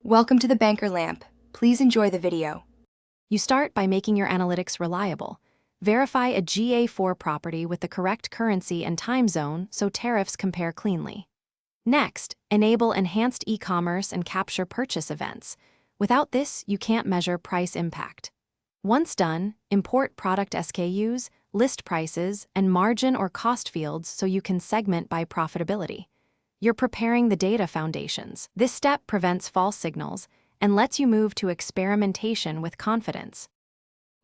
Welcome to the Banker Lamp. Please enjoy the video. You start by making your analytics reliable. Verify a GA4 property with the correct currency and time zone so tariffs compare cleanly. Next, enable enhanced e-commerce and capture purchase events. Without this, you can't measure price impact. Once done, import product SKUs, list prices, and margin or cost fields so you can segment by profitability. You're preparing the data foundations. This step prevents false signals and lets you move to experimentation with confidence.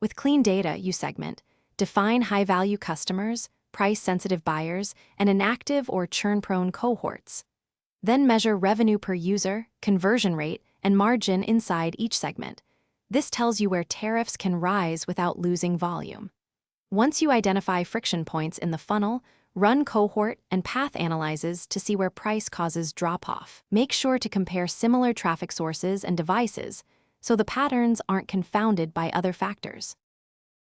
With clean data, you segment, define high-value customers, price-sensitive buyers, and inactive or churn-prone cohorts. Then measure revenue per user, conversion rate, and margin inside each segment. This tells you where tariffs can rise without losing volume. Once you identify friction points in the funnel, run cohort and path analyses to see where price causes drop-off. Make sure to compare similar traffic sources and devices so the patterns aren't confounded by other factors.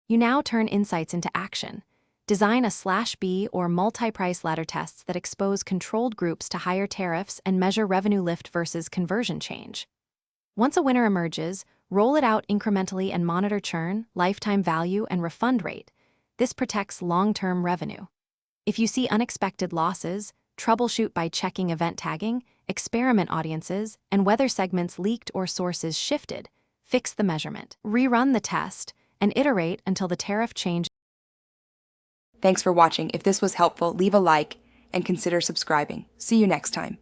You now turn insights into action. Design a /B or multi-price ladder tests that expose controlled groups to higher tariffs and measure revenue lift versus conversion change. Once a winner emerges, roll it out incrementally and monitor churn, lifetime value, and refund rate. This protects long-term revenue. If you see unexpected losses, troubleshoot by checking event tagging, experiment audiences, and whether segments leaked or sources shifted. Fix the measurement. Rerun the test and iterate until the tariff change. Thanks for watching. If this was helpful, leave a like and consider subscribing. See you next time.